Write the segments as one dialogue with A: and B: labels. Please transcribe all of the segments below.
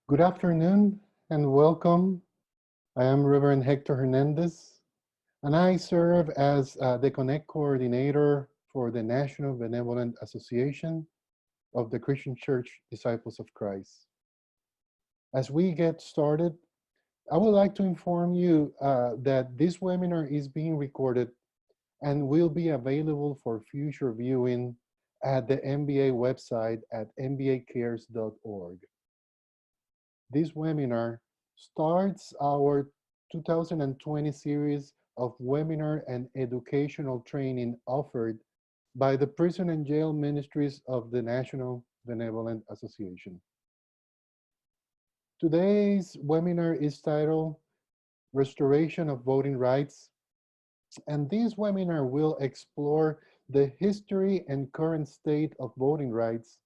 A: Good afternoon and welcome. I am Reverend Hector Hernandez, and I serve as the Connect Coordinator for the National Benevolent Association of the Christian Church Disciples of Christ. As we get started, I would like to inform you that this webinar is being recorded and will be available for future viewing at the MBA website at mbacares.org. This webinar starts our 2020 series of webinar and educational training offered by the Prison and Jail Ministries of the National Benevolent Association. Today's webinar is titled Restoration of Voting Rights, and this webinar will explore the history and current state of voting rights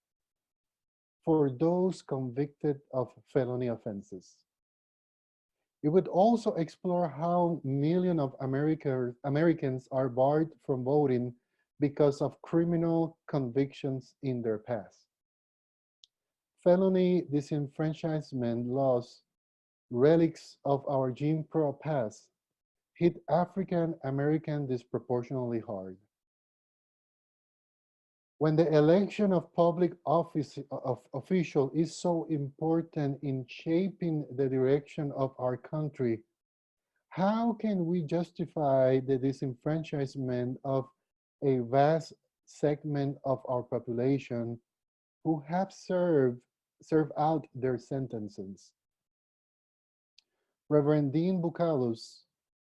A: for those convicted of felony offenses. It would also explore how millions of Americans are barred from voting because of criminal convictions in their past. Felony disenfranchisement laws, relics of our Jim Crow past, hit African American disproportionately hard. When the election of public office of official is so important in shaping the direction of our country, how can we justify the disenfranchisement of a vast segment of our population who have served out their sentences? Reverend Dean Bucalos,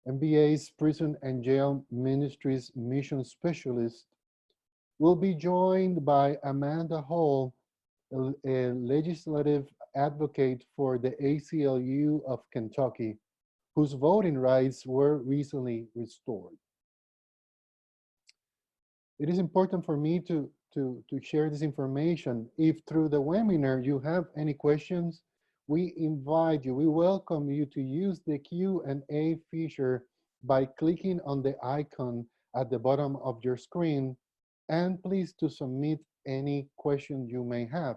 A: MBA's Prison and Jail Ministries Mission Specialist, will be joined by Amanda Hall, a legislative advocate for the ACLU of Kentucky, whose voting rights were recently restored. It is important for me to share this information. If through the webinar you have any questions, we invite you, we welcome you to use the Q&A feature by clicking on the icon at the bottom of your screen, and please to submit any question you may have.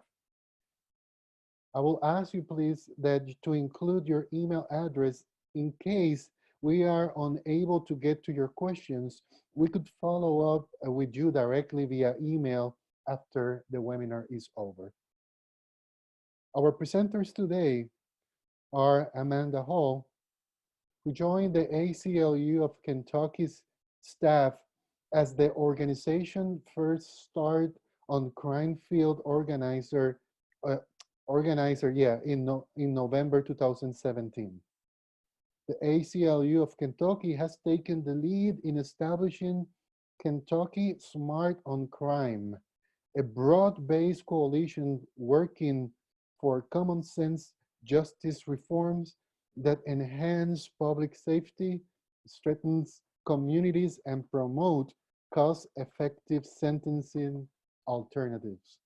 A: I will ask you please that to include your email address in case we are unable to get to your questions. We could follow up with you directly via email after the webinar is over. Our presenters today are Amanda Hall, who joined the ACLU of Kentucky's staff as the organization first started on crime field organizer in November 2017. The ACLU of Kentucky has taken the lead in establishing Kentucky Smart on Crime, a broad-based coalition working for common sense justice reforms that enhance public safety, strengthens communities, and promote cost-effective sentencing alternatives.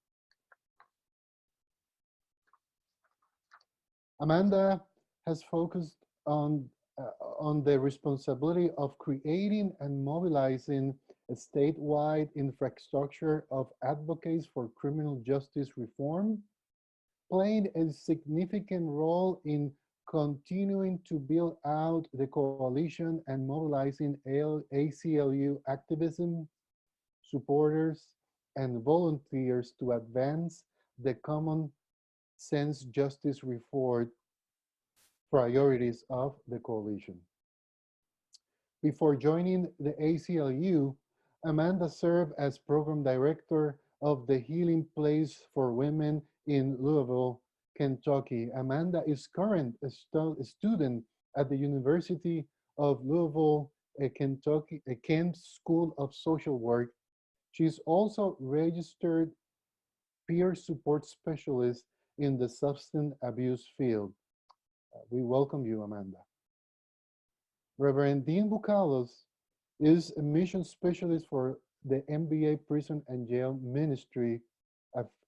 A: Amanda has focused on the responsibility of creating and mobilizing a statewide infrastructure of advocates for criminal justice reform, playing a significant role in continuing to build out the coalition and mobilizing ACLU activism, supporters, and volunteers to advance the common sense justice reform priorities of the coalition. Before joining the ACLU, Amanda served as program director of the Healing Place for Women in Louisville, Kentucky. Amanda is currently a student at the University of Louisville, Kentucky, Kent School of Social Work. She's also registered peer support specialist in the substance abuse field. We welcome you, Amanda. Reverend Dean Bucalos is a mission specialist for the MBA Prison and Jail Ministry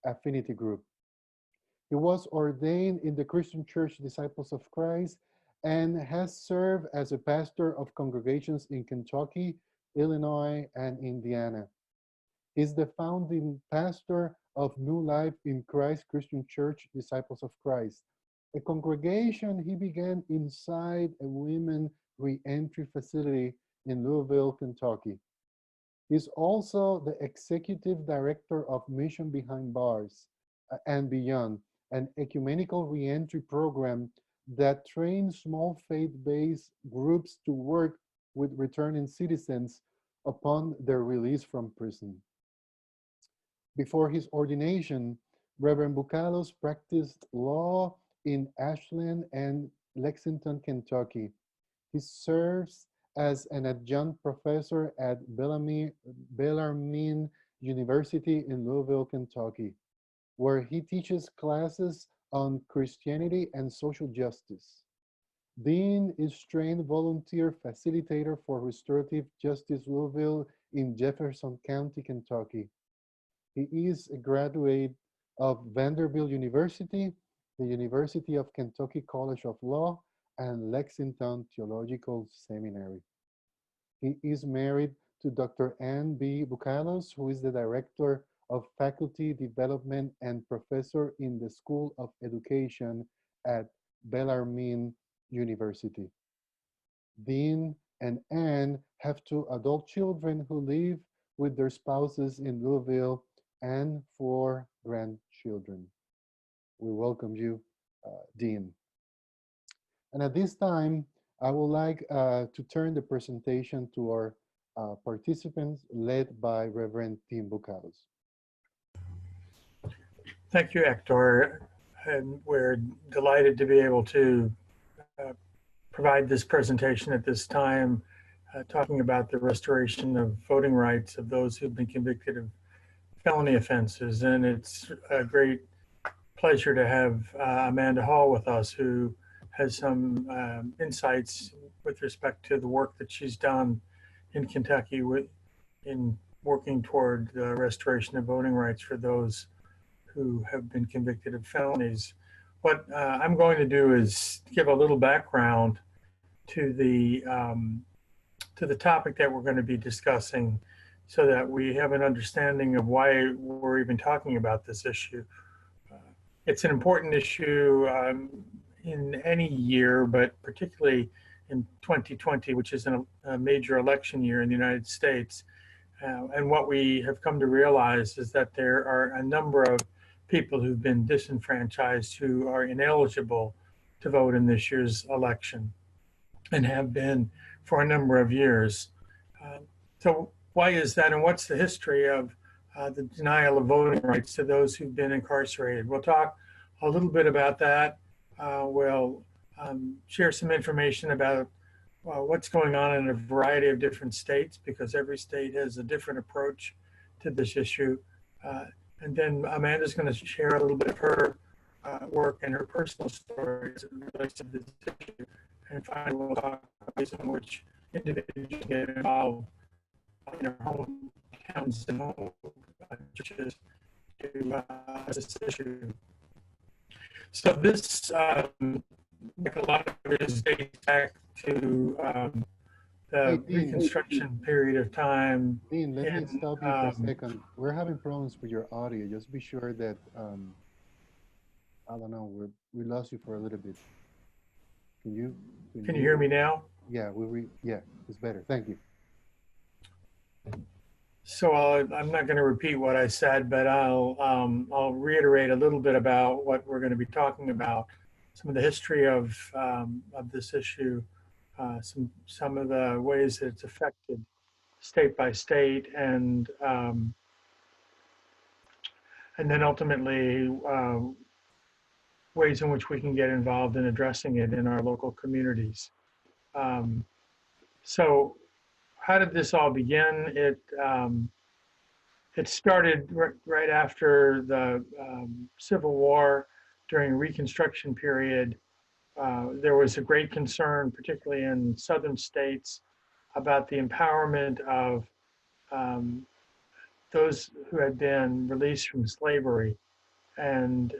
A: Affinity Group. He was ordained in the Christian Church Disciples of Christ and has served as a pastor of congregations in Kentucky, Illinois, and Indiana. He's the founding pastor of New Life in Christ Christian Church Disciples of Christ, A congregation he began inside a women reentry facility in Louisville, Kentucky. He's also the executive director of Mission Behind Bars and Beyond, an ecumenical reentry program that trains small faith-based groups to work with returning citizens upon their release from prison. Before his ordination, Reverend Bucalos practiced law in Ashland and Lexington, Kentucky. He serves as an adjunct professor at Bellarmine University in Louisville, Kentucky, where he teaches classes on Christianity and social justice. Dean is trained volunteer facilitator for Restorative Justice Louisville in Jefferson County, Kentucky. He is a graduate of Vanderbilt University, the University of Kentucky College of Law, and Lexington Theological Seminary. He is married to Dr. Ann B. Bucalos, who is the Director of Faculty Development and Professor in the School of Education at Bellarmine University. Dean and Ann have two adult children who live with their spouses in Louisville and four grandchildren. We welcome you, Dean. And at this time, I would like to turn the presentation to our participants led by Reverend Dean Bucalos.
B: Thank you, Hector. And we're delighted to be able to provide this presentation at this time, talking about the restoration of voting rights of those who've been convicted of felony offenses. And it's a great pleasure to have Amanda Hall with us, who has some insights with respect to the work that she's done in Kentucky in working toward the restoration of voting rights for those who have been convicted of felonies. What I'm going to do is give a little background to the topic that we're going to be discussing, so that we have an understanding of why we're even talking about this issue. It's an important issue in any year, but particularly in 2020, which is a major election year in the United States. And what we have come to realize is that there are a number of people who've been disenfranchised who are ineligible to vote in this year's election, and have been for a number of years. So why is that, and what's the history of the denial of voting rights to those who've been incarcerated? We'll talk a little bit about that. We'll share some information about what's going on in a variety of different states, because every state has a different approach to this issue. And then Amanda's going to share a little bit of her work and her personal stories in relation to this issue. And finally, we'll talk about ways in which individuals get involved in their home towns and home churches to this issue. So this, like a lot of it, dates back to the Reconstruction period of time.
A: Dean, let me stop you for a second. We're having problems with your audio. Just be sure that, I don't know, we lost you for a little bit. Can you
B: hear me now?
A: Yeah, yeah, it's better. Thank you.
B: So I'm not going to repeat what I said, but I'll reiterate a little bit about what we're going to be talking about, some of the history of this issue, some of the ways that it's affected state by state, and then ultimately ways in which we can get involved in addressing it in our local communities. So how did this all begin? It started right after the Civil War. During Reconstruction period, there was a great concern, particularly in southern states, about the empowerment of those who had been released from slavery, and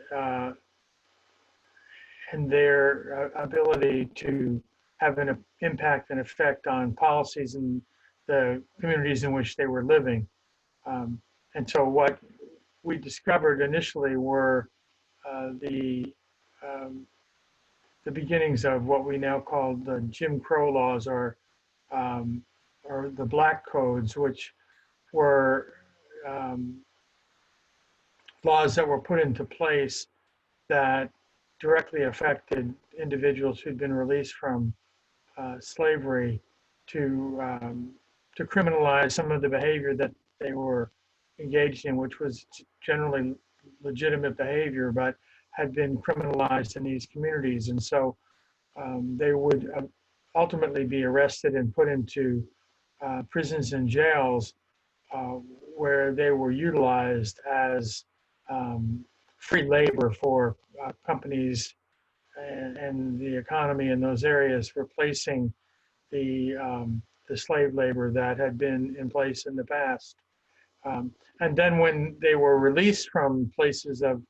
B: their ability to have an impact and effect on policies in the communities in which they were living. And so what we discovered initially were the the beginnings of what we now call the Jim Crow laws, um, or the Black Codes, which were um, laws that were put into place that directly affected individuals who'd been released from slavery to to criminalize some of the behavior that they were engaged in, which was generally legitimate behavior, but had been criminalized in these communities. And so they would ultimately be arrested and put into prisons and jails uh, where they were utilized as um, free labor for companies and the economy in those areas, replacing the slave labor that had been in place in the past. And then when they were released from places of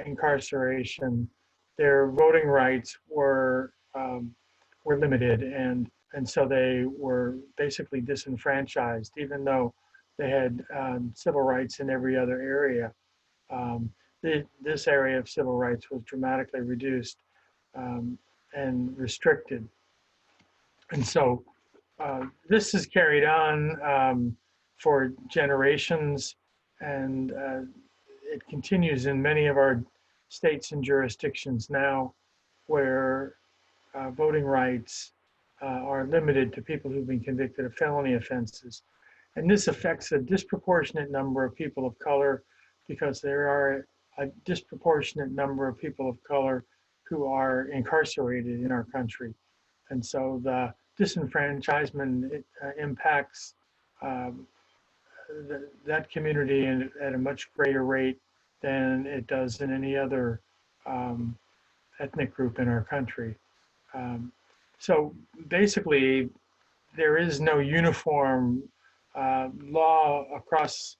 B: incarceration, their voting rights were limited, and so they were basically disenfranchised, even though they had civil rights in every other area. Um, this area of civil rights was dramatically reduced um, and restricted. And so this is carried on for generations, and it continues in many of our states and jurisdictions now, where voting rights are limited to people who've been convicted of felony offenses. And this affects a disproportionate number of people of color, because there are a disproportionate number of people of color who are incarcerated in our country. And so the disenfranchisement impacts um, that community at a much greater rate than it does in any other um, ethnic group in our country. Um, so basically, there is no uniform law across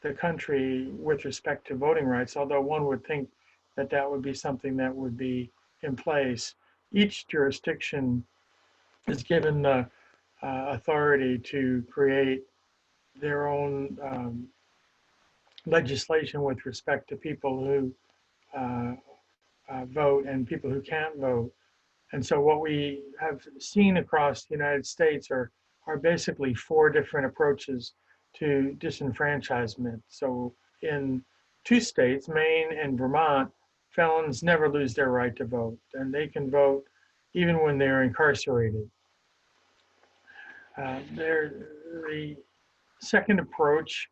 B: the country with respect to voting rights, although one would think that that would be something that would be in place. Each jurisdiction is given the authority to create their own legislation with respect to people who uh, vote and people who can't vote. And so what we have seen across the United States are basically four different approaches to disenfranchisement. So in two states, Maine and Vermont, felons never lose their right to vote, and they can vote even when they're incarcerated. The second approach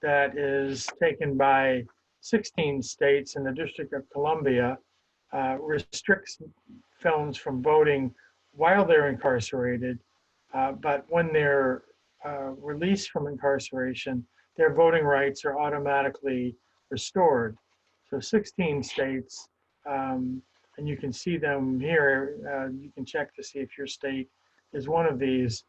B: that is taken by 16 states and the District of Columbia restricts felons from voting while they're incarcerated, but when they're released from incarceration, their voting rights are automatically restored. So 16 states, and you can see them here, you can check to see if your state is one of these,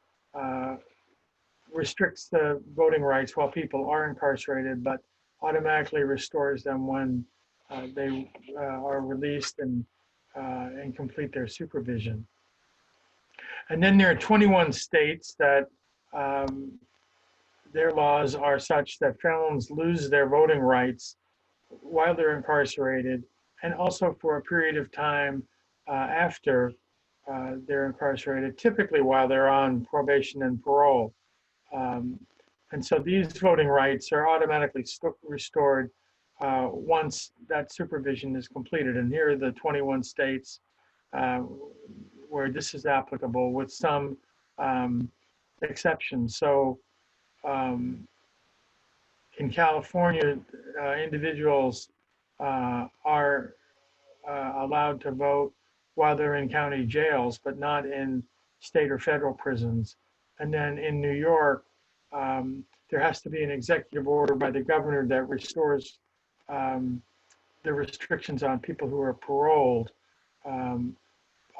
B: restricts the voting rights while people are incarcerated, but automatically restores them when they are released and complete their supervision. And then there are 21 states that their laws are such that felons lose their voting rights while they're incarcerated, and also for a period of time after they're incarcerated, typically while they're on probation and parole. And so these voting rights are automatically restored once that supervision is completed. And here are the 21 states where this is applicable, with some exceptions. So in California, individuals are allowed to vote while they're in county jails, but not in state or federal prisons. And then in New York, there has to be an executive order by the governor that restores the restrictions on people who are paroled,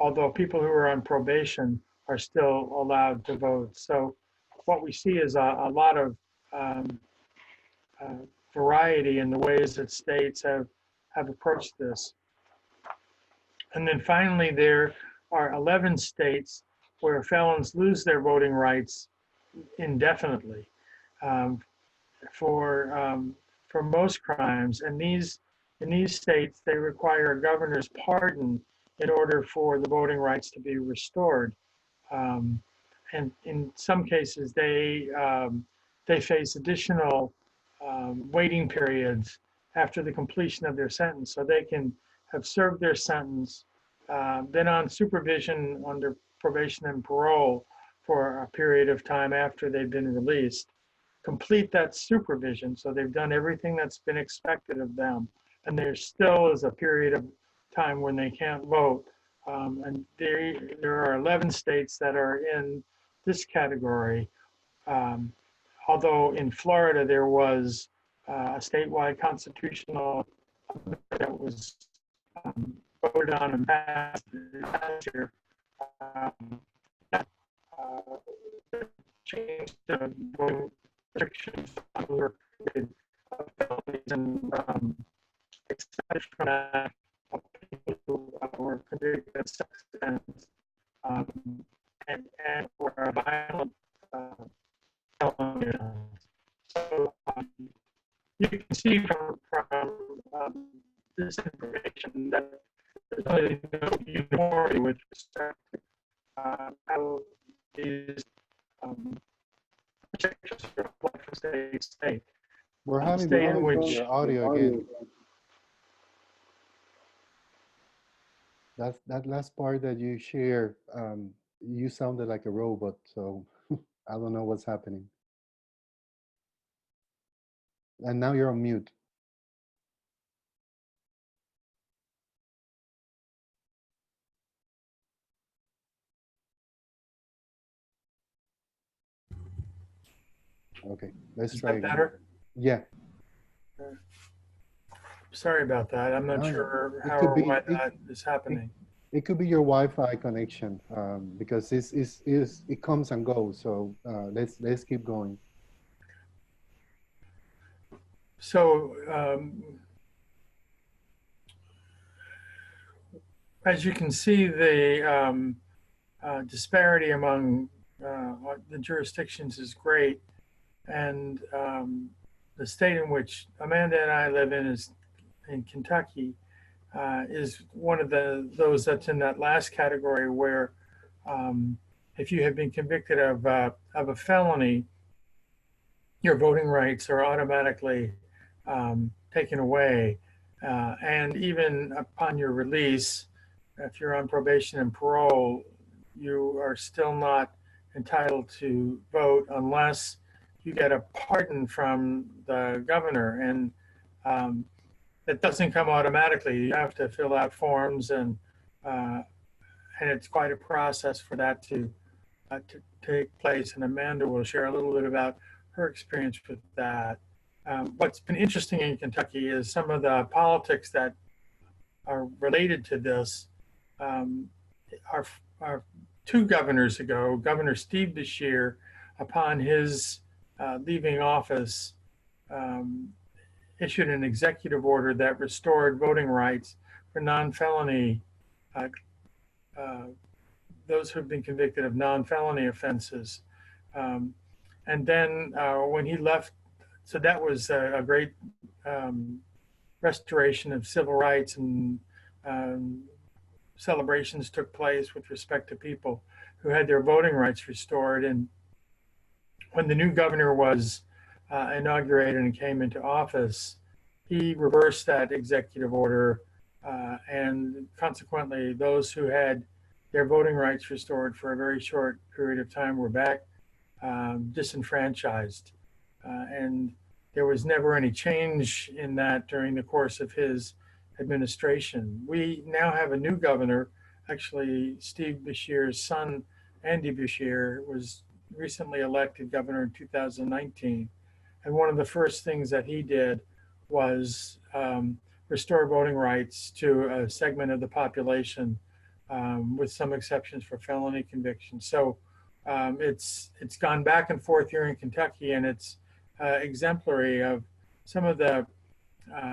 B: although people who are on probation are still allowed to vote. So what we see is a lot of variety in the ways that states have approached this. And then finally, there are 11 states where felons lose their voting rights indefinitely for most crimes. And in these states, they require a governor's pardon in order for the voting rights to be restored. And in some cases, they face additional waiting periods after the completion of their sentence, so they can have served their sentence, been on supervision under probation and parole for a period of time after they've been released, complete that supervision, so they've done everything that's been expected of them, and there still is a period of time when they can't vote. And there are 11 states that are in this category. Although in Florida there was a statewide constitutional that was voted on and passed last year, that changed the voting restrictions for felonies and excepted from that people who were convicted of sex offenses and were a violent felony. So you can see from this information that there's really no uniformity with respect to how these restrictions apply from state to state.
A: We're having
B: State in
A: problems with
B: which
A: your audio again. That last part that you share, you sounded like a robot, so I don't know what's happening. And now you're on mute. Okay, let's try
B: Is that
A: again.
B: better?
A: Yeah.
B: Sorry about that. I'm not
A: No,
B: sure
A: it
B: how
A: could
B: or
A: be
B: why that is happening.
A: it could be your Wi-Fi connection, because it comes and goes. So let's keep going.
B: So as you can see, the disparity among the jurisdictions is great. And the state in which Amanda and I live in is in Kentucky, is one of those that's in that last category where if you have been convicted of a felony, your voting rights are automatically taken away. And even upon your release, if you're on probation and parole, you are still not entitled to vote unless you get a pardon from the governor. And it doesn't come automatically. You have to fill out forms, and it's quite a process for that to take place. And Amanda will share a little bit about her experience with that. What's been interesting in Kentucky is some of the politics that are related to this. Our 2 governors ago, Governor Steve Beshear, upon his leaving office, issued an executive order that restored voting rights for non-felony, those who've been convicted of non-felony offenses. And then when he left, so that was a great restoration of civil rights, and celebrations took place with respect to people who had their voting rights restored. And when the new governor was inaugurated and came into office, he reversed that executive order, and consequently those who had their voting rights restored for a very short period of time were back disenfranchised. And there was never any change in that during the course of his administration. We now have a new governor. Actually, Steve Beshear's son, Andy Beshear, was recently elected governor in 2019. And one of the first things that he did was restore voting rights to a segment of the population, with some exceptions for felony convictions. So it's gone back and forth here in Kentucky, and it's exemplary of some of the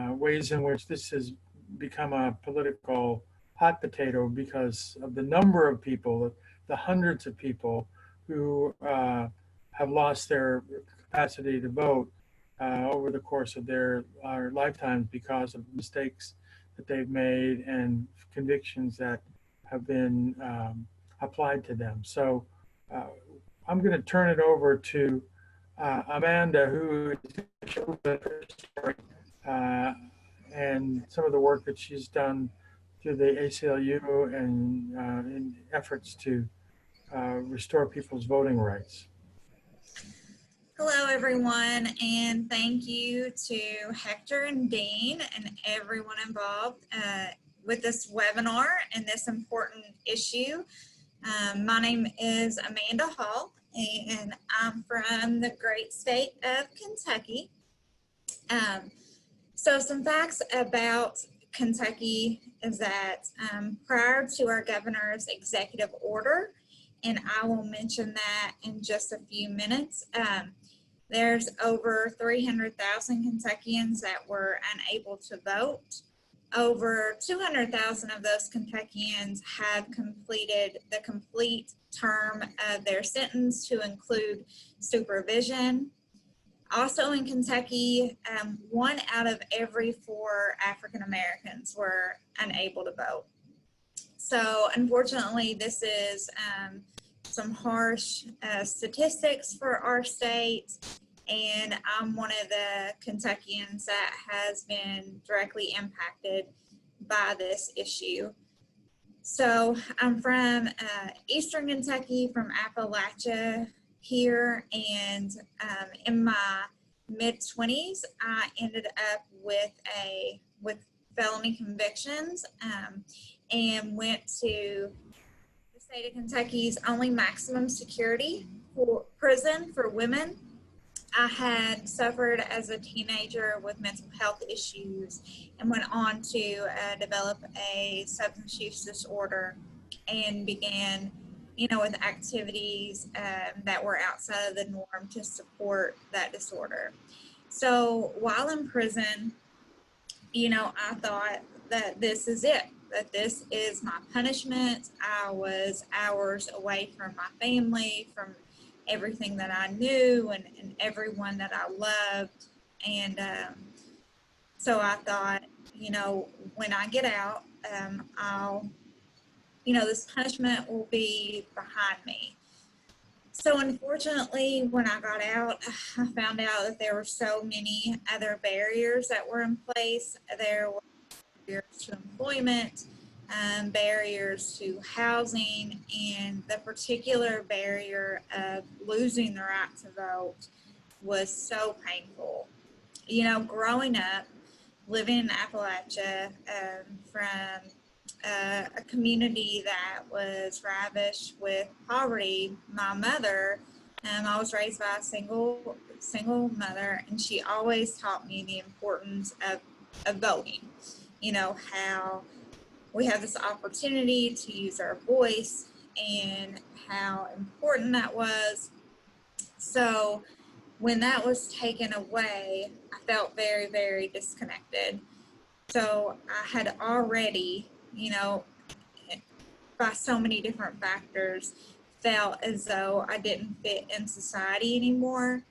B: ways in which this has become a political hot potato because of the number of people, the hundreds of people who have lost their capacity to vote over the course of their lifetimes because of mistakes that they've made and convictions that have been applied to them. So I'm going to turn it over to Amanda, who is her story and some of the work that she's done through the ACLU and in efforts to restore people's voting rights.
C: Hello, everyone, and thank you to Hector and Dean and everyone involved with this webinar and this important issue. My name is Amanda Hall, and I'm from the great state of Kentucky. So some facts about Kentucky is that prior to our governor's executive order, and I will mention that in just a few minutes, there's over 300,000 Kentuckians that were unable to vote. Over 200,000 of those Kentuckians have completed the complete term of their sentence to include supervision. Also in Kentucky, 1 out of every 4 African Americans were unable to vote. So unfortunately, this is some harsh statistics for our state, and I'm one of the Kentuckians that has been directly impacted by this issue. So I'm from Eastern Kentucky, from Appalachia here, and in my mid-20s, I ended up with felony convictions and went to the state of Kentucky's only maximum security prison for women. I had suffered as a teenager with mental health issues and went on to develop a substance use disorder and began, with activities that were outside of the norm to support that disorder. So while in prison, I thought that this is it, that this is my punishment. I was hours away from my family, from everything that I knew and everyone that I loved. And so I thought, when I get out, this punishment will be behind me. So unfortunately, when I got out, I found out that there were so many other barriers that were in place. There were barriers to employment, barriers to housing, and the particular barrier of losing the right to vote was so painful. Growing up, living in Appalachia, from a community that was ravished with poverty, my mother, I was raised by a single mother, and she always taught me the importance of voting. How we have this opportunity to use our voice and how important that was. So when that was taken away, I felt very, very disconnected. So I had already, by so many different factors, felt as though I didn't fit in society anymore,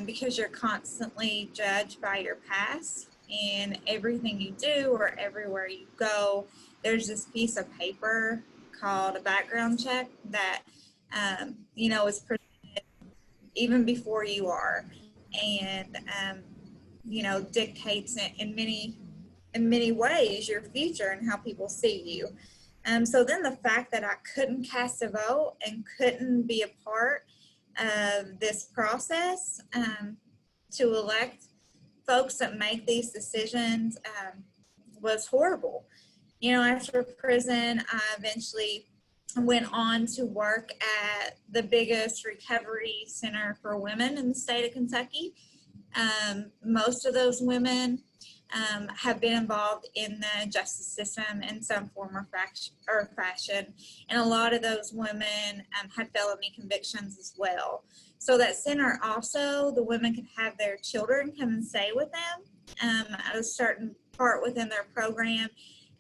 C: because you're constantly judged by your past, and everything you do or everywhere you go, there's this piece of paper called a background check that, is presented even before you are, and, dictates in many ways your future and how people see you. So then the fact that I couldn't cast a vote and couldn't be a part of this process to elect folks that make these decisions was horrible. After prison, I eventually went on to work at the biggest recovery center for women in the state of Kentucky. Most of those women have been involved in the justice system in some form or fashion. And a lot of those women had felony convictions as well. So that center also, the women could have their children come and stay with them at a certain part within their program.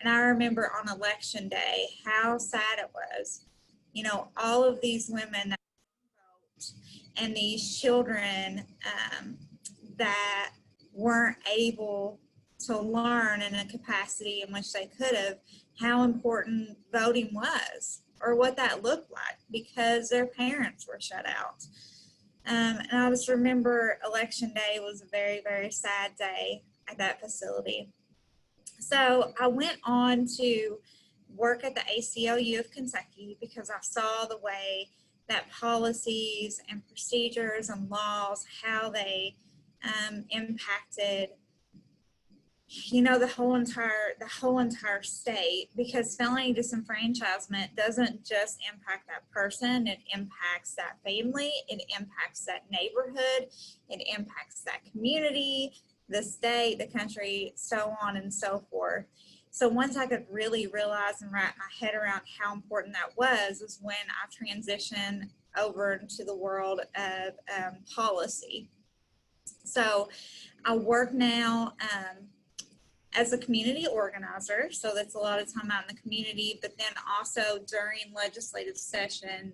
C: And I remember on election day, how sad it was. All of these women that vote and these children that weren't able to learn in a capacity in which they could have how important voting was or what that looked like because their parents were shut out. And I just remember election day was a very, very sad day at that facility. So I went on to work at the ACLU of Kentucky because I saw the way that policies and procedures and laws, how they impacted, you know, the whole entire state, because felony disenfranchisement doesn't just impact that person, it impacts that family, it impacts that neighborhood, it impacts that community, the state, the country, so on and so forth. So once I could really realize and wrap my head around how important that was when I transitioned over into the world of policy. So I work now as a community organizer, so that's a lot of time out in the community, but then also during legislative session,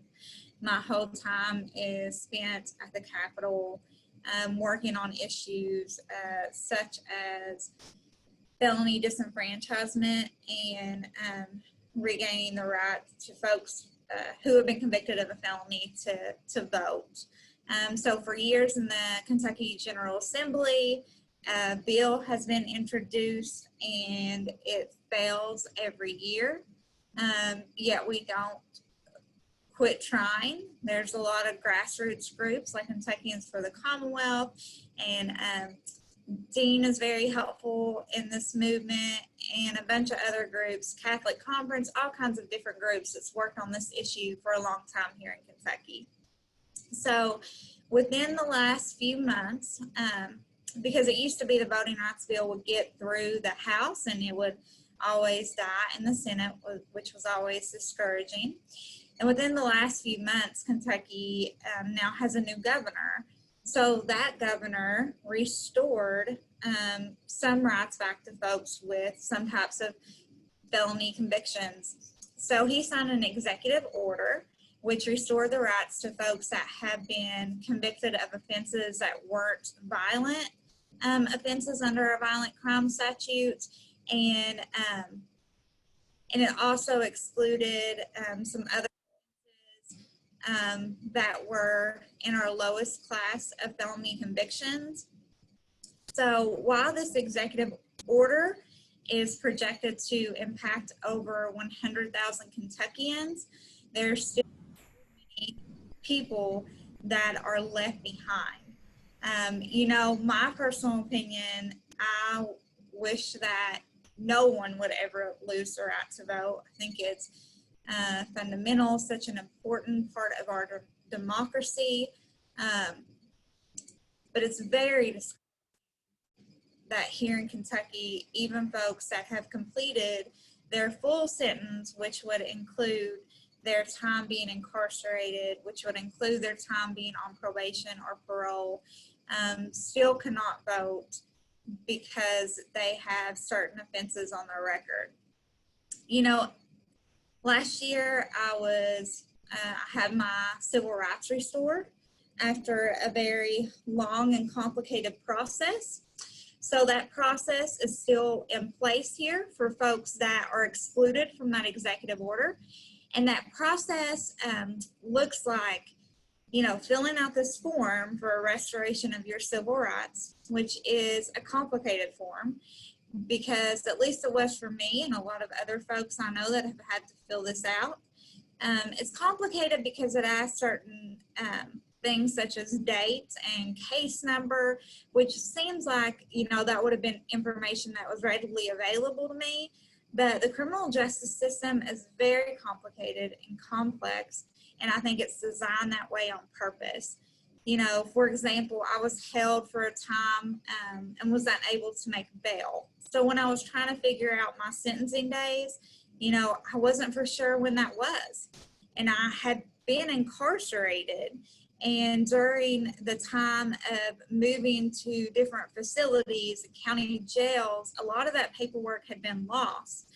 C: my whole time is spent at the Capitol working on issues such as felony disenfranchisement and regaining the right to folks who have been convicted of a felony to vote. So for years in the Kentucky General Assembly, a bill has been introduced and it fails every year, yet we don't quit trying. There's a lot of grassroots groups like Kentuckians for the Commonwealth, and Dean is very helpful in this movement, and a bunch of other groups, Catholic Conference, all kinds of different groups that's worked on this issue for a long time here in Kentucky. So within the last few months, because it used to be the voting rights bill would get through the House and it would always die in the Senate, which was always discouraging. And within the last few months, Kentucky now has a new governor. So that governor restored some rights back to folks with some types of felony convictions. So he signed an executive order which restored the rights to folks that have been convicted of offenses that weren't violent offenses under a violent crime statute, and it also excluded some other offenses that were in our lowest class of felony convictions. So while this executive order is projected to impact over 100,000 Kentuckians, there's still many people that are left behind. You know, my personal opinion, I wish that no one would ever lose the right to vote. I think it's fundamental, such an important part of our democracy. But it's very discouraging that here in Kentucky, even folks that have completed their full sentence, which would include their time being incarcerated, which would include their time being on probation or parole, still cannot vote because they have certain offenses on their record. You know, last year I had my civil rights restored after a very long and complicated process. So that process is still in place here for folks that are excluded from that executive order. And that process looks like, you know, filling out this form for a restoration of your civil rights, which is a complicated form because at least it was for me and a lot of other folks I know that have had to fill this out. It's complicated because it asks certain things such as date and case number, which seems like, you know, that would have been information that was readily available to me. But the criminal justice system is very complicated and complex, and I think it's designed that way on purpose. You know, for example, I was held for a time and was unable to make bail. So when I was trying to figure out my sentencing days, you know, I wasn't for sure when that was. And I had been incarcerated, and during the time of moving to different facilities, county jails, a lot of that paperwork had been lost.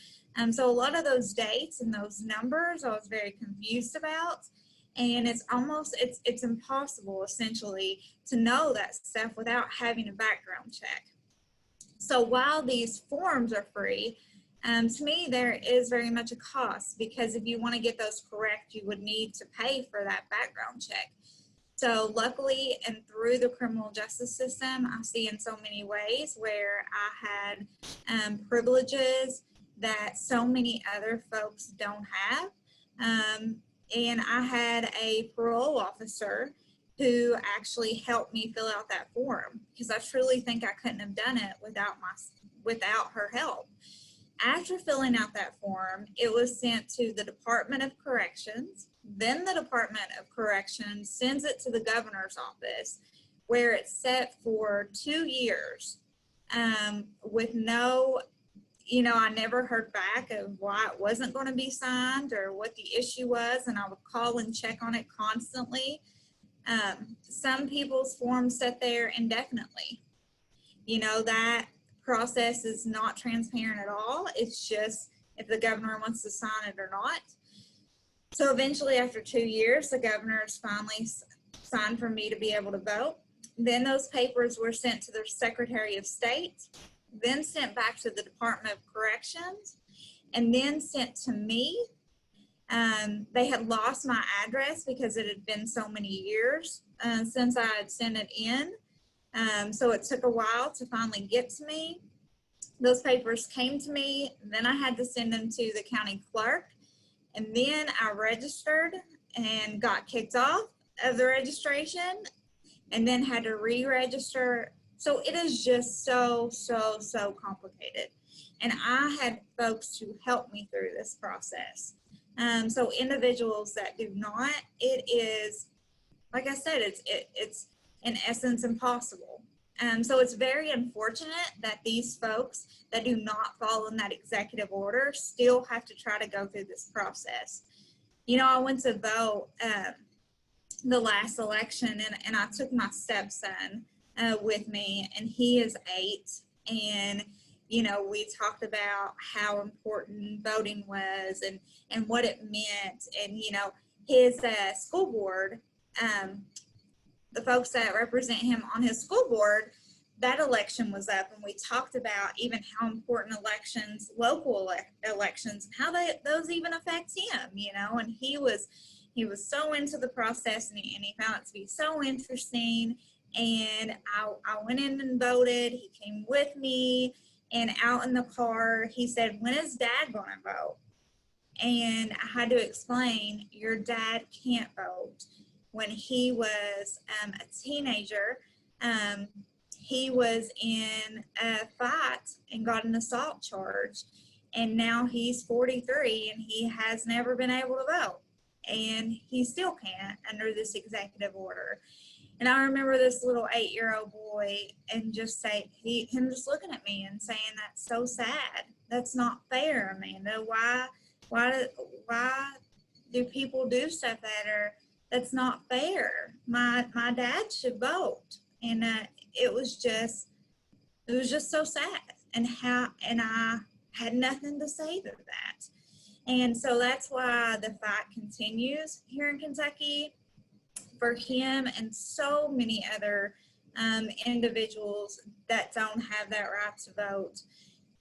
C: So a lot of those dates and those numbers I was very confused about. And it's impossible essentially to know that stuff without having a background check. So while these forms are free, to me, there is very much a cost, because if you want to get those correct, you would need to pay for that background check. So luckily, and through the criminal justice system, I see in so many ways where I had privileges that so many other folks don't have. And I had a parole officer who actually helped me fill out that form, because I truly think I couldn't have done it without her help. After filling out that form, it was sent to the Department of Corrections. Then the Department of Corrections sends it to the governor's office, where it's set for 2 years with no, I never heard back of why it wasn't going to be signed or what the issue was, and I would call and check on it constantly. Some people's forms sit there indefinitely. That process is not transparent at all. It's just if the governor wants to sign it or not. So eventually, after 2 years, the governor's finally signed for me to be able to vote. Then those papers were sent to the Secretary of State, then sent back to the Department of Corrections, and then sent to me. They had lost my address because it had been so many years since I had sent it in. So it took a while to finally get to me. Those papers came to me, then I had to send them to the county clerk, and then I registered and got kicked off of the registration, and then had to re-register. So it is just so complicated. And I had folks to help me through this process. So individuals that do not, it is, like I said, it's in essence impossible. So it's very unfortunate that these folks that do not follow in that executive order still have to try to go through this process. I went to vote the last election, and I took my stepson with me, and he is 8. And, we talked about how important voting was and what it meant. And, his school board, the folks that represent him on his school board, that election was up, and we talked about even how important elections, local elections, and how those even affect him, and he was so into the process, and he found it to be so interesting. And I went in and voted. He came with me, and out in the car, he said, "When is Dad going to vote?" And I had to explain, your dad can't vote. When he was a teenager, he was in a fight and got an assault charge. And now he's 43 and he has never been able to vote. And he still can't under this executive order. And I remember this little 8-year-old boy and just him just looking at me and saying, "That's so sad. That's not fair, Amanda. Why do people do stuff that's not fair? My dad should vote." And it was just so sad, and I had nothing to say to that. And so that's why the fight continues here in Kentucky for him and so many other individuals that don't have that right to vote.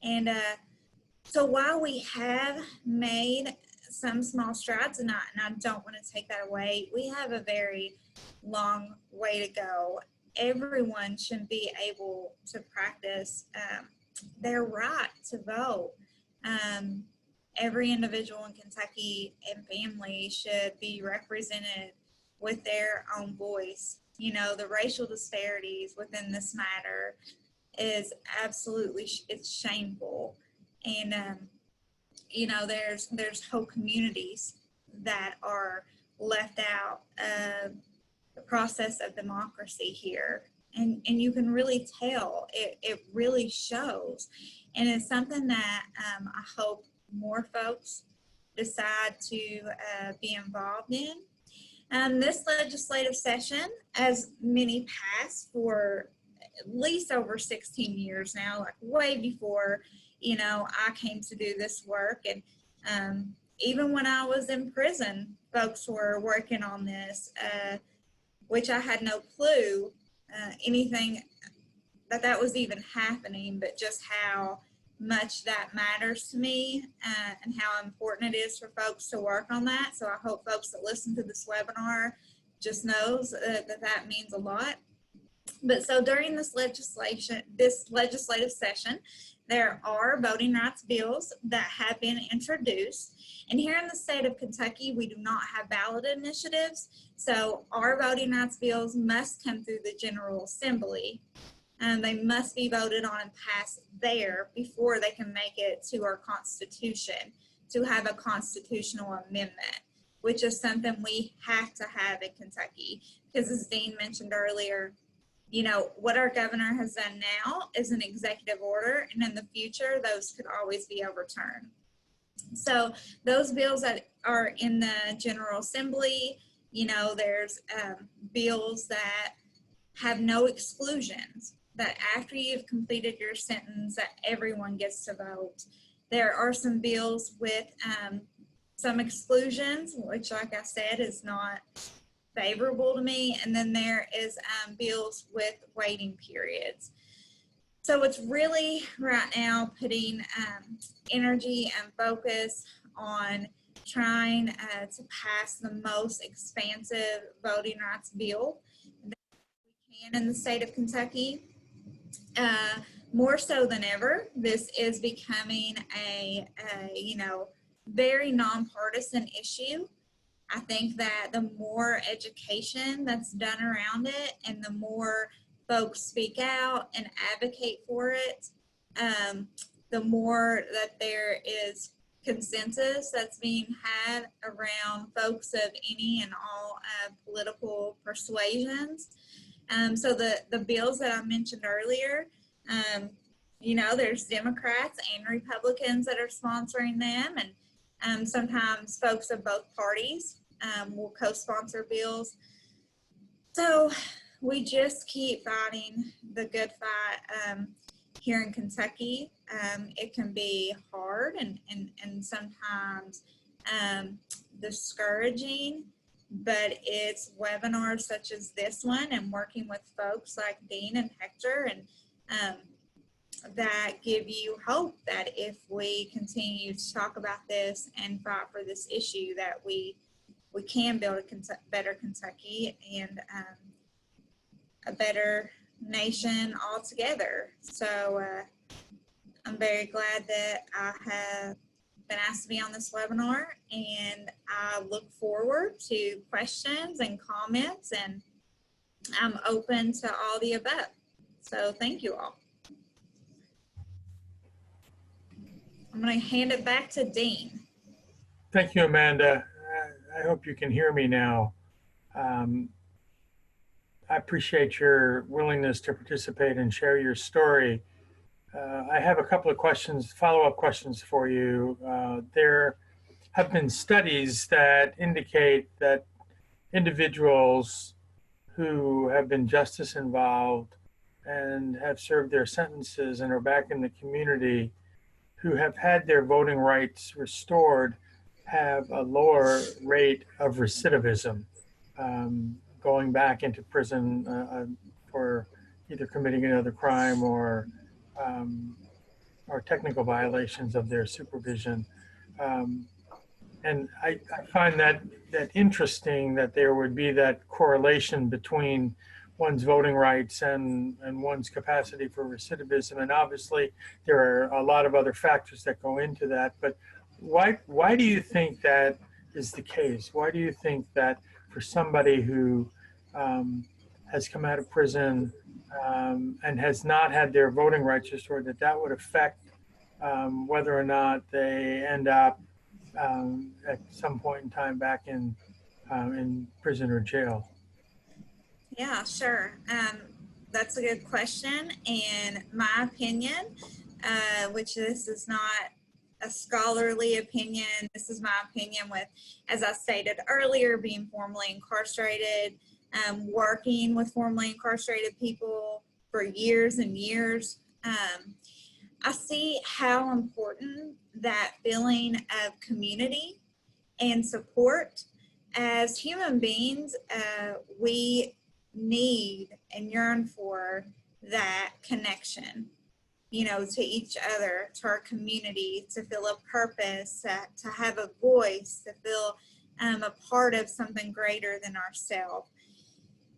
C: And so while we have made some small strides, and I don't want to take that away, we have a very long way to go. Everyone should be able to practice their right to vote. Every individual in Kentucky and family should be represented with their own voice. The racial disparities within this matter is absolutely, it's shameful. And, there's whole communities that are left out of the process of democracy here. And you can really tell, it really shows. And it's something that I hope more folks decide to be involved in. This legislative session, as many passed for at least over 16 years now, like way before, I came to do this work. And even when I was in prison, folks were working on this, which I had no clue anything that was even happening, but just how much that matters to me, and how important it is for folks to work on that. So I hope folks that listen to this webinar just knows that means a lot. But so during this legislative session, there are voting rights bills that have been introduced. And here in the state of Kentucky, we do not have ballot initiatives. So our voting rights bills must come through the General Assembly. And they must be voted on and passed there before they can make it to our Constitution to have a constitutional amendment, which is something we have to have in Kentucky. Because as Dean mentioned earlier, you know, what our governor has done now is an executive order, and in the future, those could always be overturned. So those bills that are in the General Assembly, you know, there's bills that have no exclusions, that after you've completed your sentence, that everyone gets to vote. There are some bills with some exclusions, which, like I said, is not favorable to me. And then there is bills with waiting periods. So it's really right now putting energy and focus on trying to pass the most expansive voting rights bill that we can in the state of Kentucky. More so than ever, this is becoming a you know, very nonpartisan issue. I think that the more education that's done around it and the more folks speak out and advocate for it, the more that there is consensus that's being had around folks of any and all political persuasions. So the bills that I mentioned earlier, you know, there's Democrats and Republicans that are sponsoring them, and sometimes folks of both parties will co-sponsor bills. So we just keep fighting the good fight here in Kentucky. It can be hard and sometimes discouraging, but it's webinars such as this one and working with folks like Dean and Hector and that give you hope that if we continue to talk about this and fight for this issue, that we can build a better Kentucky and a better nation altogether. So I'm very glad that I have been asked to be on this webinar, and I look forward to questions and comments, and I'm open to all the above. So thank you all. I'm going to hand it back to Dean.
B: Thank you, Amanda. I hope you can hear me now. I appreciate your willingness to participate and share your story. I have a couple of questions, follow-up questions for you. There have been studies that indicate that individuals who have been justice involved and have served their sentences and are back in the community, who have had their voting rights restored, have a lower rate of recidivism, going back into prison for either committing another crime or technical violations of their supervision. And I find that interesting that there would be that correlation between one's voting rights and one's capacity for recidivism. And obviously there are a lot of other factors that go into that, but why do you think that is the case? Why do you think that for somebody who has come out of prison and has not had their voting rights restored, that would affect whether or not they end up at some point in time back in prison or jail?
C: Yeah, sure. That's a good question. And my opinion, which this is not a scholarly opinion, this is my opinion with, as I stated earlier, being formerly incarcerated, working with formerly incarcerated people for years and years. I see how important that feeling of community and support. As human beings, we need and yearn for that connection, to each other, to our community, to feel a purpose, to have a voice, to feel a part of something greater than ourselves.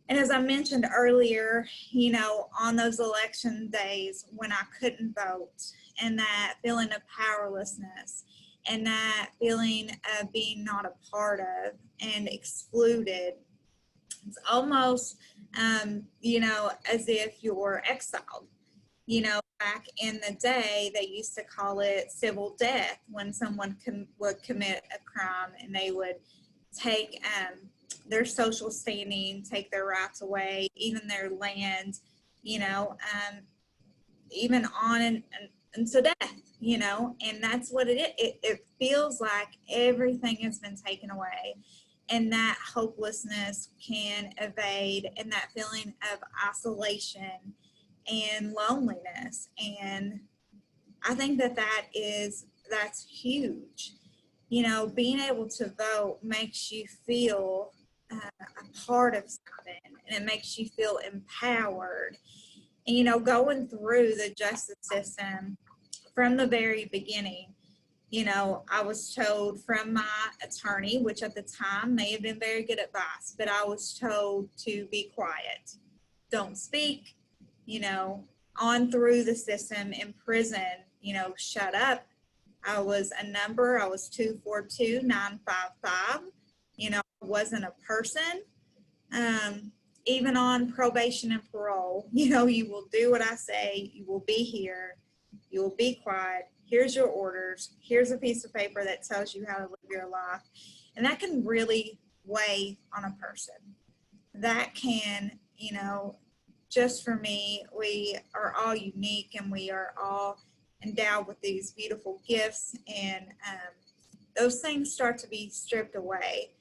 C: And as I mentioned earlier, on those election days when I couldn't vote, and that feeling of powerlessness, and that feeling of being not a part of and excluded, it's almost, as if you're exiled. Back in the day, they used to call it civil death when someone would commit a crime, and they would take their social standing, take their rights away, even their land, even on and to death, and that's what it is. It feels like everything has been taken away, and that hopelessness can evade, and that feeling of isolation and loneliness. And I think that's huge. Being able to vote makes you feel a part of something, and it makes you feel empowered. And, going through the justice system from the very beginning, I was told from my attorney, which at the time may have been very good advice, but I was told to be quiet, don't speak, on through the system in prison, shut up. I was a number. I was 242955. I wasn't a person. Even on probation and parole, you will do what I say. You will be here. You will be quiet. Here's your orders. Here's a piece of paper that tells you how to live your life. And that can really weigh on a person. That can, just for me, we are all unique, and we are all endowed with these beautiful gifts, and those things start to be stripped away.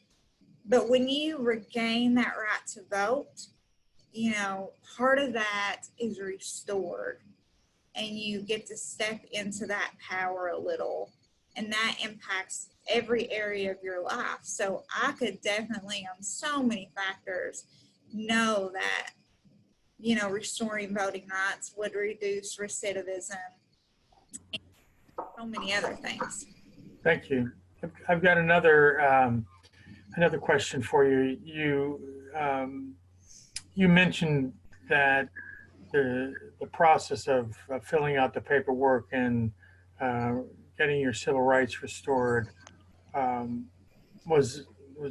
C: But when you regain that right to vote, part of that is restored, and you get to step into that power a little, and that impacts every area of your life. So I could definitely, on so many factors, know that, restoring voting rights would reduce recidivism and so many other things.
B: Thank you. I've got another question for you. You mentioned that the process of filling out the paperwork and getting your civil rights restored was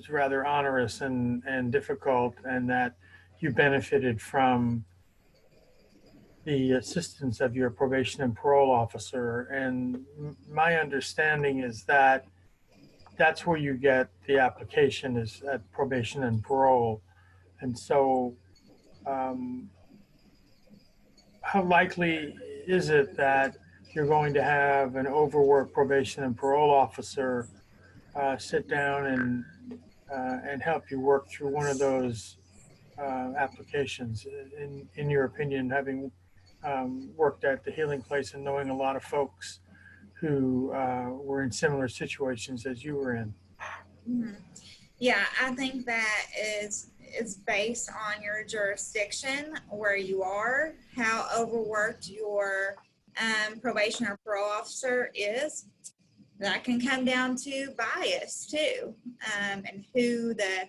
B: rather onerous and difficult, and that you benefited from the assistance of your probation and parole officer. And my understanding is that that's where you get the application, is at probation and parole. And so how likely is it that you're going to have an overworked probation and parole officer sit down and help you work through one of those applications? In your opinion, having worked at the Healing Place and knowing a lot of folks who were in similar situations as you were in.
C: Mm-hmm. Yeah, I think that is based on your jurisdiction, where you are, how overworked your probation or parole officer is. That can come down to bias too, and who the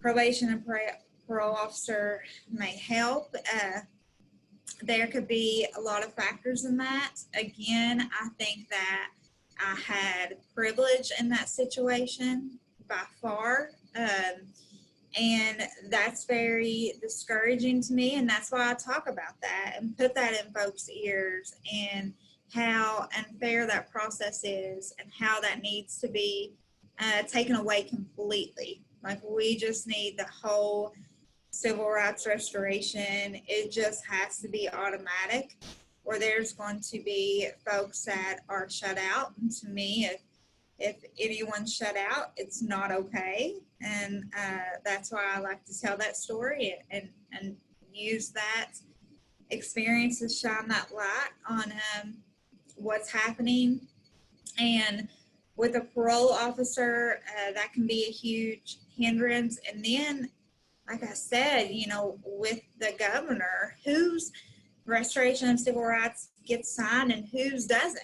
C: probation and parole officer may help. There could be a lot of factors in that. Again, I think that I had privilege in that situation by far. And that's very discouraging to me. And that's why I talk about that and put that in folks' ears, and how unfair that process is, and how that needs to be taken away completely. Like, we just need the whole civil rights restoration. It just has to be automatic, or there's going to be folks that are shut out. And to me, if anyone's shut out, it's not okay. And that's why I like to tell that story and use that experience to shine that light on what's happening. And with a parole officer, that can be a huge hindrance. And then like I said, with the governor, whose restoration of civil rights gets signed and whose doesn't,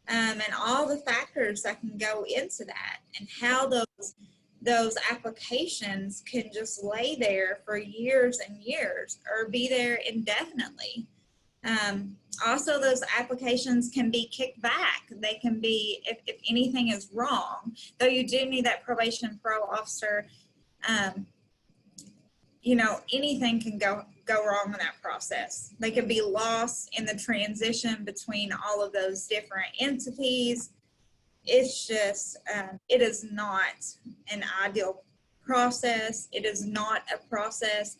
C: and all the factors that can go into that, and how those applications can just lay there for years and years or be there indefinitely. Also, those applications can be kicked back. They can be, if anything is wrong, though you do need that probation parole officer, anything can go wrong in that process. They could be lost in the transition between all of those different entities. It's just, it is not an ideal process. It is not a process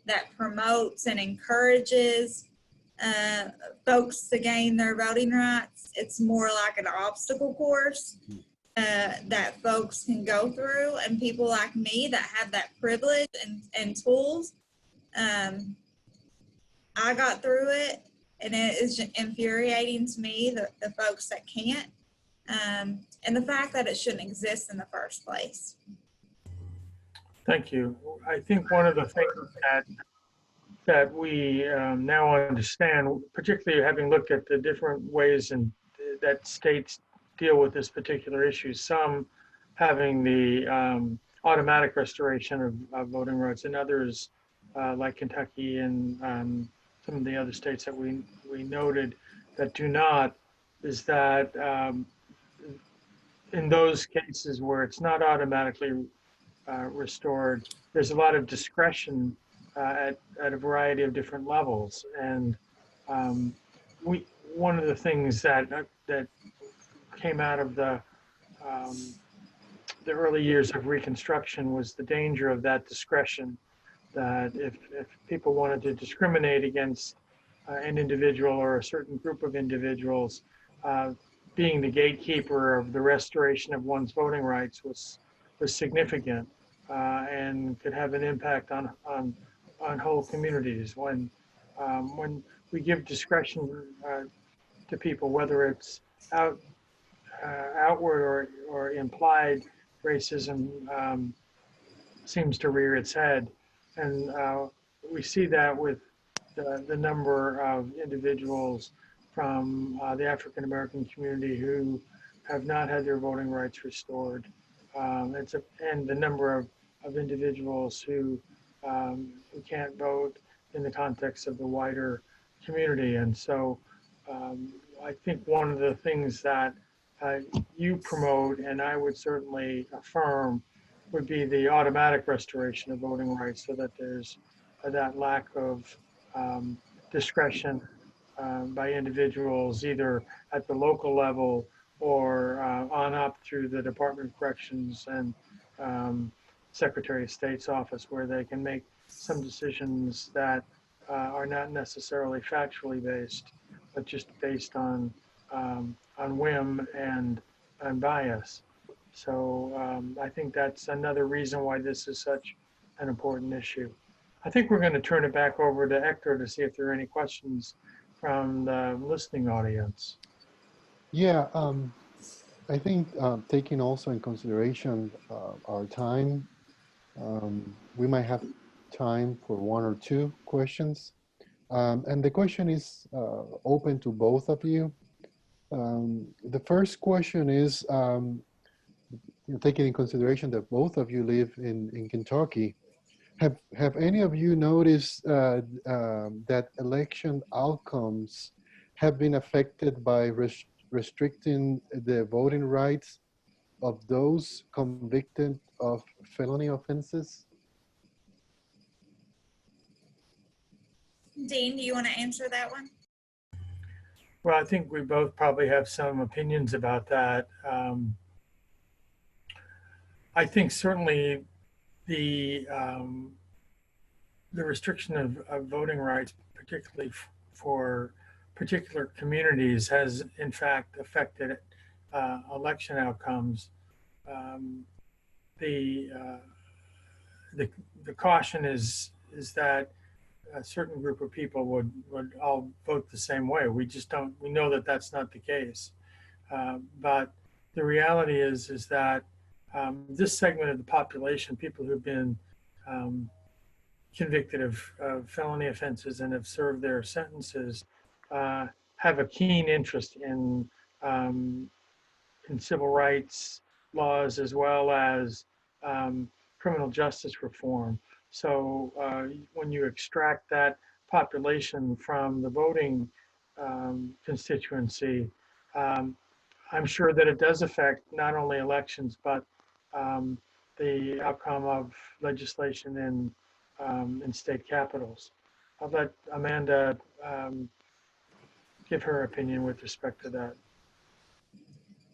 C: that promotes and encourages folks to gain their voting rights. It's more like an obstacle course that folks can go through, and people like me that have that privilege and tools. I got through it, and it is infuriating to me, the folks that can't, and the fact that it shouldn't exist in the first place.
B: Thank you. I think one of the things that we now understand, particularly having looked at the different ways that states deal with this particular issue, some having the automatic restoration of voting rights, and others like Kentucky and some of the other states that we noted that do not, is that in those cases where it's not automatically restored, there's a lot of discretion at a variety of different levels. And one of the things that came out of the early years of Reconstruction was the danger of that discretion, that if people wanted to discriminate against an individual or a certain group of individuals, being the gatekeeper of the restoration of one's voting rights was significant and could have an impact on whole communities. When we give discretion to people, whether it's outward or implied, racism seems to rear its head, and we see that with the number of individuals from the African American community who have not had their voting rights restored, and the number of individuals who can't vote in the context of the wider community. And so I think one of the things that you promote, and I would certainly affirm, would be the automatic restoration of voting rights, so that there's that lack of discretion by individuals, either at the local level or on up through the Department of Corrections and Secretary of State's office, where they can make some decisions that are not necessarily factually based, but just based on whim and bias. So I think that's another reason why this is such an important issue. I think we're going to turn it back over to Hector to see if there are any questions from the listening audience.
A: Yeah, I think taking also in consideration our time, we might have time for one or two questions. And the question is open to both of you. The first question is, taking in consideration that both of you live in Kentucky, have any of you noticed that election outcomes have been affected by restricting the voting rights of those convicted of felony offenses?
C: Dean, do you want to answer that one?
B: Well, I think we both probably have some opinions about that. I think certainly the restriction of voting rights, particularly for particular communities, has in fact affected election outcomes. The caution is that a certain group of people would all vote the same way. We know that that's not the case. But the reality is that this segment of the population, people who've been convicted of felony offenses and have served their sentences have a keen interest in civil rights laws as well as criminal justice reform. So when you extract that population from the voting constituency, I'm sure that it does affect not only elections, but the outcome of legislation in state capitals. I'll let Amanda give her opinion with respect to that.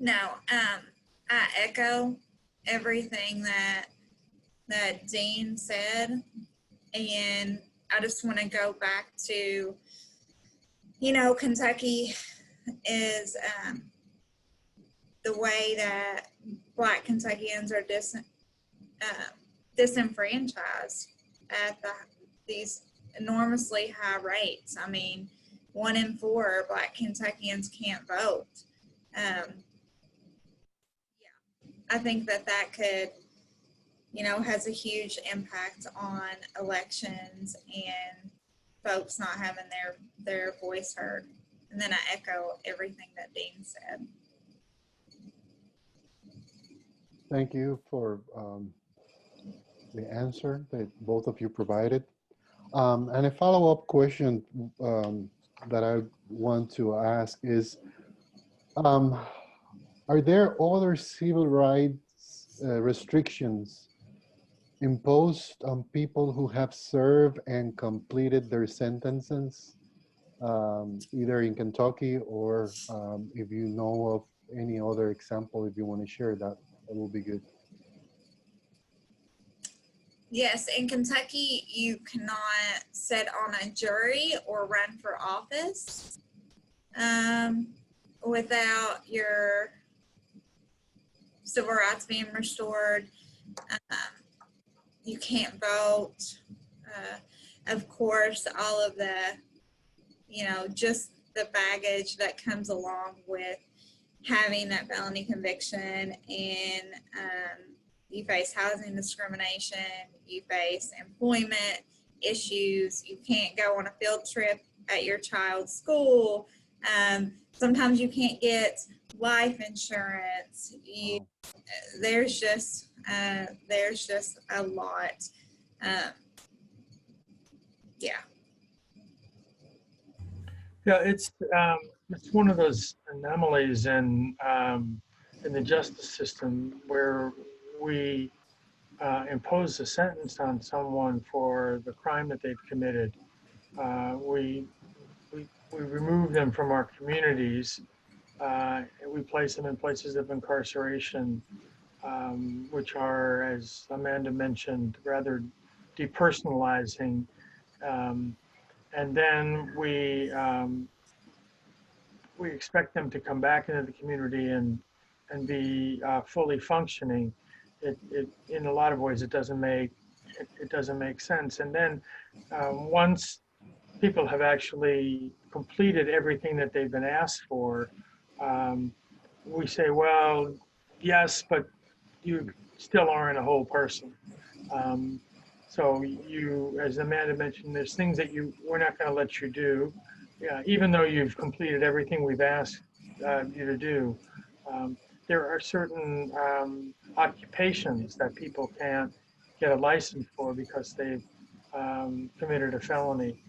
C: No, I echo everything that Dean said, and I just want to go back to, Kentucky is the way that Black Kentuckians are disenfranchised at these enormously high rates. I mean, 1 in 4 Black Kentuckians can't vote. I think that could, has a huge impact on elections and folks not having their voice heard. And then I echo everything that Dean said.
A: Thank you for the answer that both of you provided. And a follow-up question that I want to ask is, are there other civil rights restrictions imposed on people who have served and completed their sentences, either in Kentucky or if you know of any other example, if you want to share that, that will be good.
C: Yes, in Kentucky, you cannot sit on a jury or run for office without your civil rights being restored. You can't vote. Of course, all of the, just the baggage that comes along with having that felony conviction, and you face housing discrimination, you face employment issues, you can't go on a field trip at your child's school. Sometimes you can't get life insurance. There's just a lot.
B: Yeah, it's one of those anomalies in the justice system where we impose a sentence on someone for the crime that they've committed. We remove them from our communities. We place them in places of incarceration, which are, as Amanda mentioned, rather depersonalizing. And then we expect them to come back into the community and be fully functioning. In a lot of ways, it doesn't make sense. And then once people have actually completed everything that they've been asked for, we say, well, yes, but you still aren't a whole person. So you, as Amanda mentioned, there's things that we're not going to let you do, even though you've completed everything we've asked you to do. There are certain occupations that people can't get a license for because they've committed a felony.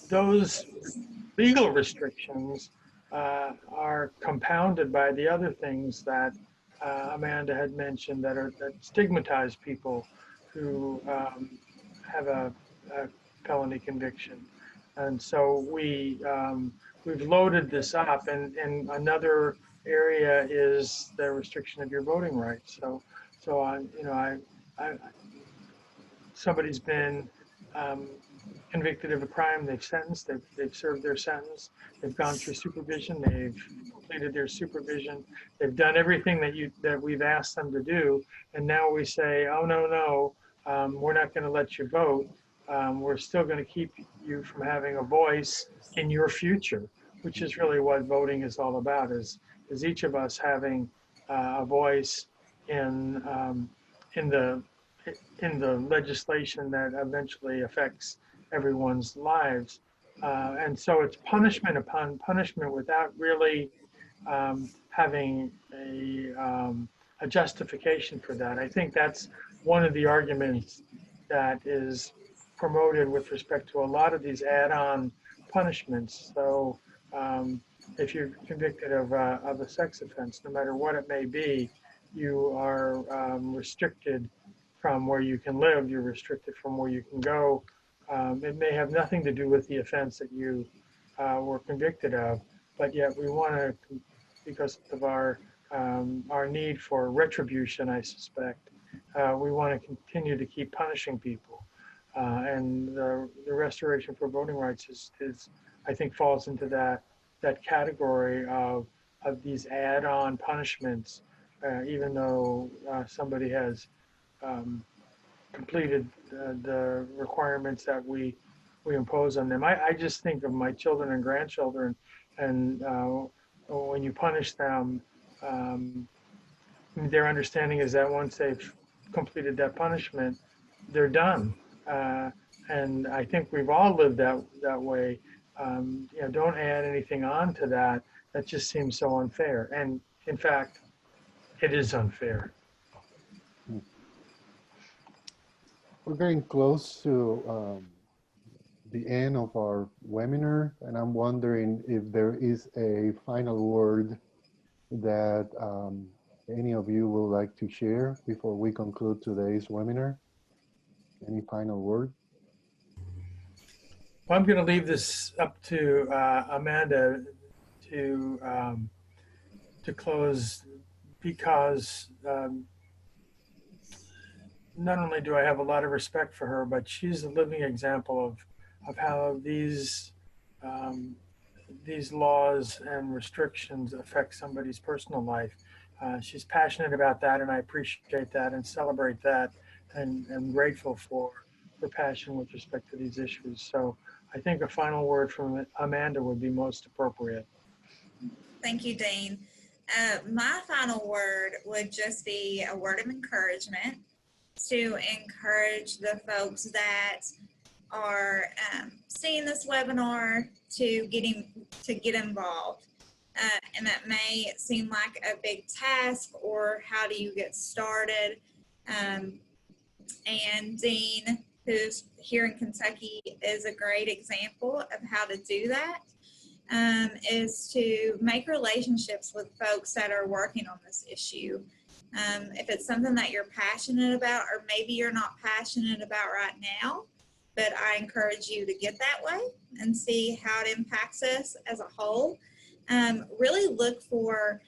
B: Those legal restrictions are compounded by the other things that Amanda had mentioned that stigmatize people who have a felony conviction. And so we've loaded this up, and another area is the restriction of your voting rights. So somebody's been convicted of a crime, they've served their sentence, they've gone through supervision, they've completed their supervision, they've done everything that we've asked them to do, and now we say, oh no, we're not going to let you vote. We're still going to keep you from having a voice in your future, which is really what voting is all about, is each of us having a voice in in the legislation that eventually affects everyone's lives. And so it's punishment upon punishment without really having a justification for that. I think that's one of the arguments that is promoted with respect to a lot of these add-on punishments. So if you're convicted of a sex offense, no matter what it may be, you are restricted from where you can live, you're restricted from where you can go. It may have nothing to do with the offense that you were convicted of, but yet we want to, because of our need for retribution, I suspect, we want to continue to keep punishing people. And the restoration for voting rights is, I think, falls into that category of these add-on punishments, even though somebody has completed the requirements that we impose on them. I just think of my children and grandchildren, and when you punish them, their understanding is that once they've completed that punishment, they're done. And I think we've all lived that way. Don't add anything on to that. That just seems so unfair. And in fact, it is unfair.
A: We're getting close to the end of our webinar, and I'm wondering if there is a final word that any of you would like to share before we conclude today's webinar. Any final word?
B: Well, I'm going to leave this up to Amanda to close, because not only do I have a lot of respect for her, but she's a living example of how these laws and restrictions affect somebody's personal life. She's passionate about that, and I appreciate that and celebrate that, and I'm grateful for her passion with respect to these issues. So I think a final word from Amanda would be most appropriate.
C: Thank you, Dean. My final word would just be a word of encouragement to encourage the folks that are seeing this webinar to get involved. And that may seem like a big task, or how do you get started? And Dean, who's here in Kentucky, is a great example of how to do that. Is to make relationships with folks that are working on this issue. If it's something that you're passionate about, or maybe you're not passionate about right now, but I encourage you to get that way and see how it impacts us as a whole. Really look for,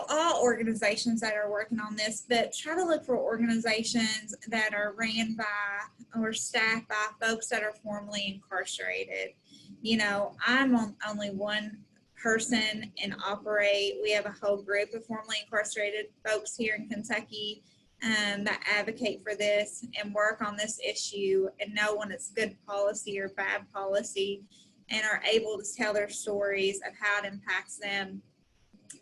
C: all organizations that are working on this, but try to look for organizations that are ran by or staffed by folks that are formerly incarcerated. I'm only one person and operate. We have a whole group of formerly incarcerated folks here in Kentucky that advocate for this and work on this issue and know when it's good policy or bad policy, and are able to tell their stories of how it impacts them.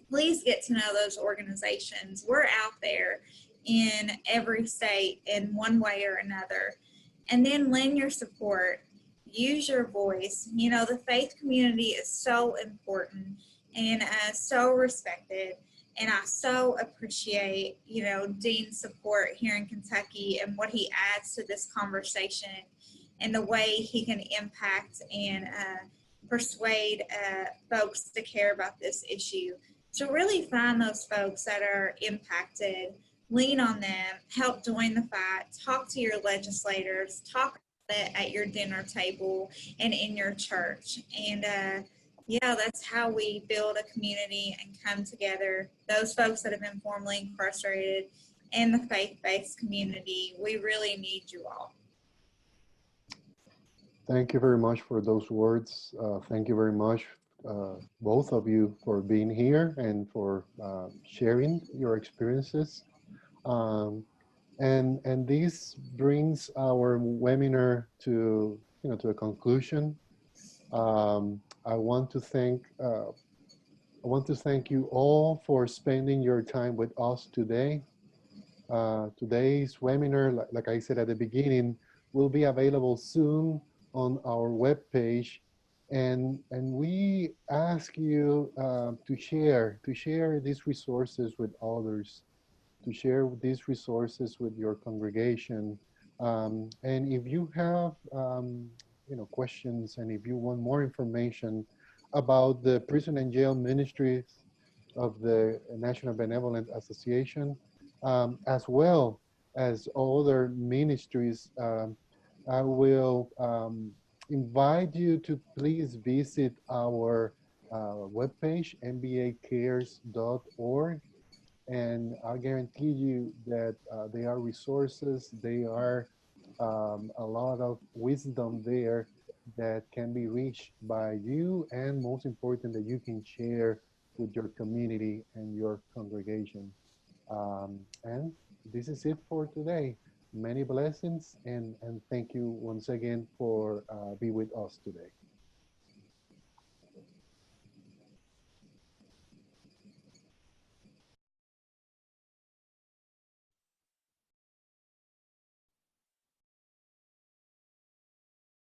C: Please get to know those organizations. We're out there in every state in one way or another. And then lend your support. Use your voice. The faith community is so important and so respected. And I so appreciate, Dean's support here in Kentucky and what he adds to this conversation and the way he can impact and persuade folks to care about this issue. So really find those folks that are impacted, lean on them, help join the fight, talk to your legislators, talk at your dinner table and in your church. And that's how we build a community and come together. Those folks that have been formerly incarcerated and the faith-based community, we really need you all.
A: Thank you very much for those words. Thank you very much, both of you, for being here and for sharing your experiences. And this brings our webinar to a conclusion. I want to thank you all for spending your time with us today. Today's webinar, like I said at the beginning, will be available soon on our webpage. And we ask you to share these resources with others, to share these resources with your congregation. And if you have questions, and if you want more information about the prison and jail ministries of the National Benevolent Association, as well as other ministries, I will invite you to please visit our webpage, nbacares.org. And I guarantee you that there are resources, there are a lot of wisdom there that can be reached by you, and most important, that you can share with your community and your congregation. And this is it for today. Many blessings, and thank you once again for being with us today.